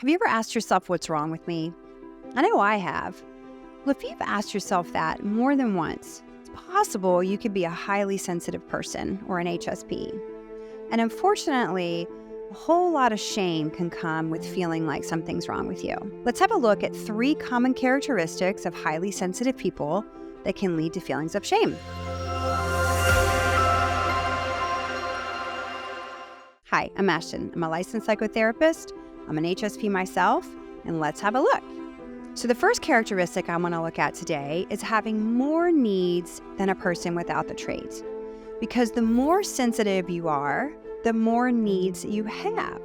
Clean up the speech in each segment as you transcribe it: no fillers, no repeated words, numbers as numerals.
Have you ever asked yourself what's wrong with me? I know I have. Well, if you've asked yourself that more than once, it's possible you could be a highly sensitive person or an HSP. And unfortunately, a whole lot of shame can come with feeling like something's wrong with you. Let's have a look at 3 common characteristics of highly sensitive people that can lead to feelings of shame. Hi, I'm Ashton. I'm a licensed psychotherapist. I'm an HSP myself, and let's have a look. So the first characteristic I want to look at today is having more needs than a person without the trait. Because the more sensitive you are, the more needs you have.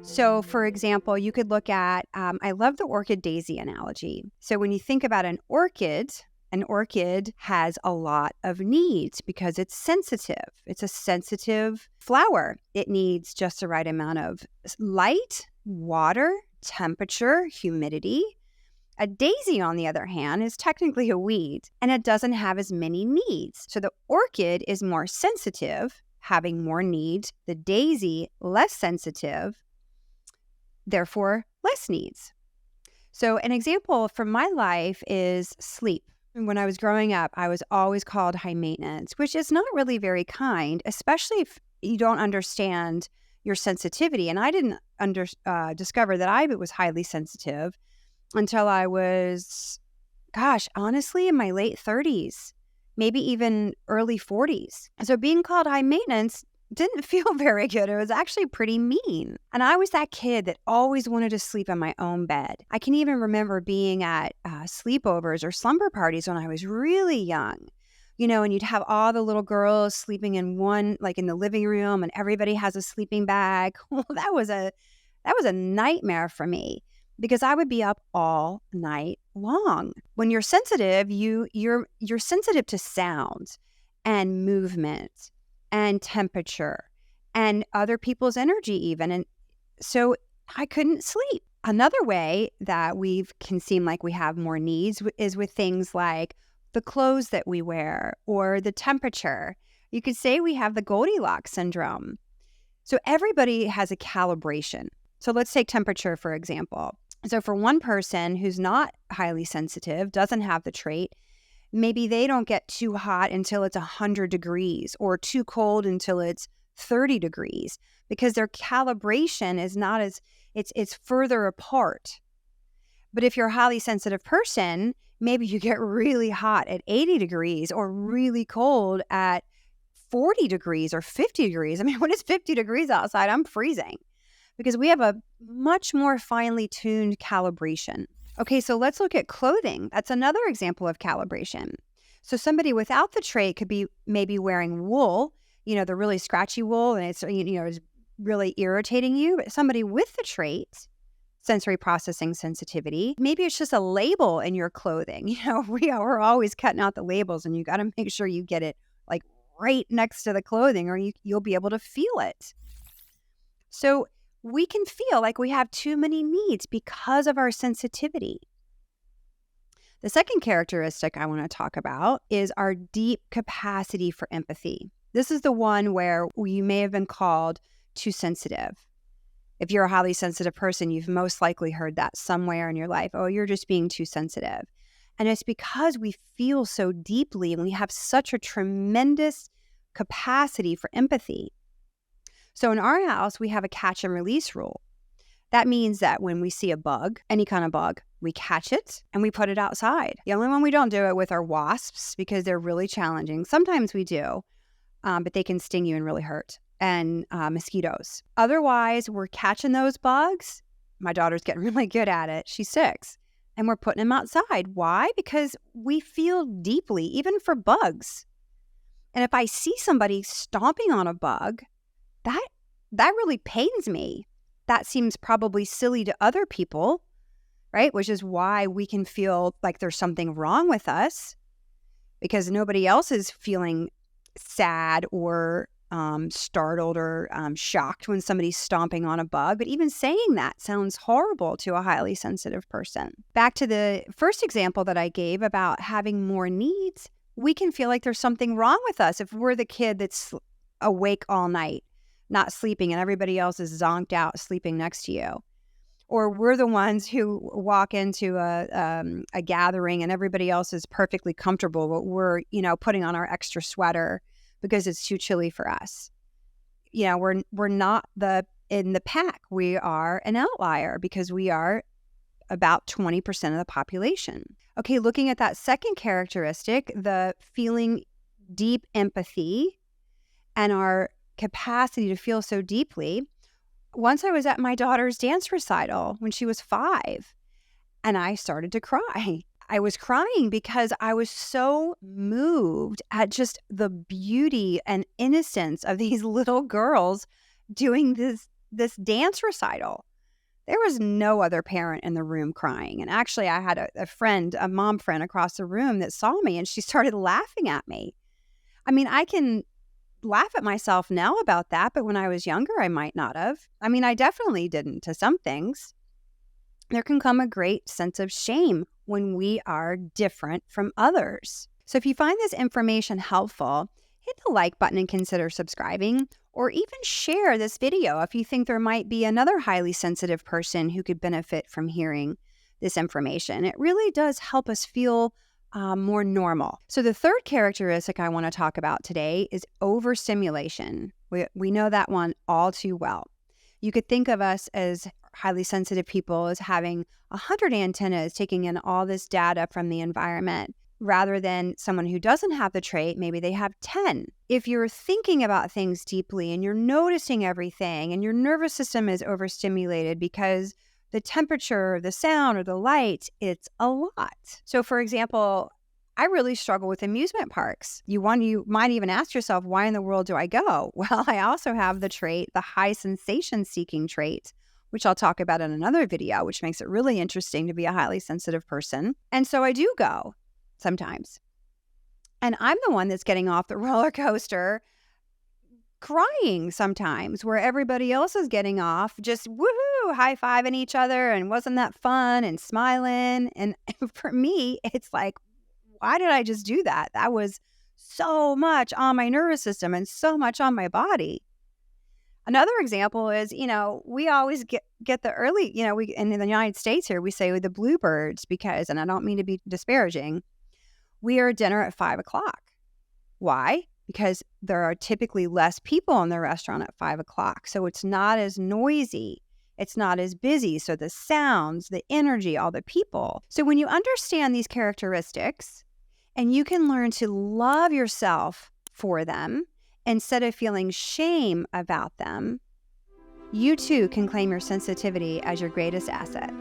So for example, you could look at, I love the orchid daisy analogy. So when you think about an orchid has a lot of needs because it's sensitive. It's a sensitive flower. It needs just the right amount of light, water, temperature, humidity. A daisy, on the other hand, is technically a weed, and it doesn't have as many needs. So the orchid is more sensitive, having more needs. The daisy, less sensitive, therefore less needs. So an example from my life is sleep. When I was growing up, I was always called high maintenance, which is not really very kind, especially if you don't understand your sensitivity. And I didn't discover that I was highly sensitive until I was, honestly, in my late 30s, maybe even early 40s. So being called high maintenance didn't feel very good. It was actually pretty mean. And I was that kid that always wanted to sleep in my own bed. I can even remember being at sleepovers or slumber parties when I was really young, and you'd have all the little girls sleeping in one, like in the living room, and everybody has a sleeping bag. Well, that was a nightmare for me because I would be up all night long. When you're sensitive, you're sensitive to sound and movement and temperature and other people's energy even. And so I couldn't sleep. Another way that we can seem like we have more needs is with things like the clothes that we wear or the temperature. You could say we have the Goldilocks syndrome. So everybody has a calibration. So let's take temperature, for example. So for one person who's not highly sensitive, doesn't have the trait, maybe they don't get too hot until it's 100 degrees or too cold until it's 30 degrees because their calibration is not as, it's further apart. But if you're a highly sensitive person, maybe you get really hot at 80 degrees or really cold at 40 degrees or 50 degrees. I mean, when it's 50 degrees outside, I'm freezing because we have a much more finely tuned calibration. Okay, so let's look at clothing. That's another example of calibration. So somebody without the trait could be maybe wearing wool, the really scratchy wool, and it's, is really irritating you. But somebody with the trait, sensory processing sensitivity, maybe it's just a label in your clothing. We're always cutting out the labels, and you got to make sure you get it like right next to the clothing, or you'll be able to feel it. So we can feel like we have too many needs because of our sensitivity. The second characteristic I want to talk about is our deep capacity for empathy. This is the one where you may have been called too sensitive. If you're a highly sensitive person, you've most likely heard that somewhere in your life. Oh, you're just being too sensitive. And it's because we feel so deeply and we have such a tremendous capacity for empathy. So in our house, we have a catch and release rule. That means that when we see a bug, any kind of bug, we catch it and we put it outside. The only one we don't do it with are wasps because they're really challenging. Sometimes we do, but they can sting you and really hurt. And mosquitoes. Otherwise, we're catching those bugs. My daughter's getting really good at it. She's 6. And we're putting them outside. Why? Because we feel deeply, even for bugs. And if I see somebody stomping on a bug, that really pains me. That seems probably silly to other people, right? Which is why we can feel like there's something wrong with us because nobody else is feeling sad or startled or shocked when somebody's stomping on a bug. But even saying that sounds horrible to a highly sensitive person. Back to the first example that I gave about having more needs, we can feel like there's something wrong with us if we're the kid that's awake all night, not sleeping, and everybody else is zonked out sleeping next to you. Or we're the ones who walk into a gathering and everybody else is perfectly comfortable, but we're, putting on our extra sweater because it's too chilly for us. We're not in the pack. We are an outlier because we are about 20% of the population. Okay, looking at that second characteristic, the feeling deep empathy and our capacity to feel so deeply. Once I was at my daughter's dance recital when she was 5, and I started to cry. I was crying because I was so moved at just the beauty and innocence of these little girls doing this dance recital. There was no other parent in the room crying. And actually, I had a mom friend across the room that saw me, and she started laughing at me. I mean, I can laugh at myself now about that, but when I was younger, I might not have. I mean, I definitely didn't to some things. There can come a great sense of shame when we are different from others. So if you find this information helpful, hit the like button and consider subscribing, or even share this video if you think there might be another highly sensitive person who could benefit from hearing this information. It really does help us feel more normal. So the third characteristic I want to talk about today is overstimulation. We know that one all too well. You could think of us as highly sensitive people as having 100 antennas taking in all this data from the environment, rather than someone who doesn't have the trait, maybe they have 10. If you're thinking about things deeply and you're noticing everything and your nervous system is overstimulated because the temperature, the sound, or the light, it's a lot. So for example, I really struggle with amusement parks. You might even ask yourself, why in the world do I go? Well, I also have the trait, the high sensation seeking trait, which I'll talk about in another video, which makes it really interesting to be a highly sensitive person. And so I do go sometimes. And I'm the one that's getting off the roller coaster crying sometimes, where everybody else is getting off just woohoo, high-fiving each other, and wasn't that fun, and smiling. And for me, it's like, why did I just do that? That was so much on my nervous system and so much on my body. Another example is, we always get the early, we in the United States here, we say the bluebirds because, and I don't mean to be disparaging, we are at dinner at 5 o'clock. Why? Because there are typically less people in the restaurant at 5 o'clock. So it's not as noisy. It's not as busy. So the sounds, the energy, all the people. So when you understand these characteristics and you can learn to love yourself for them instead of feeling shame about them, you too can claim your sensitivity as your greatest asset.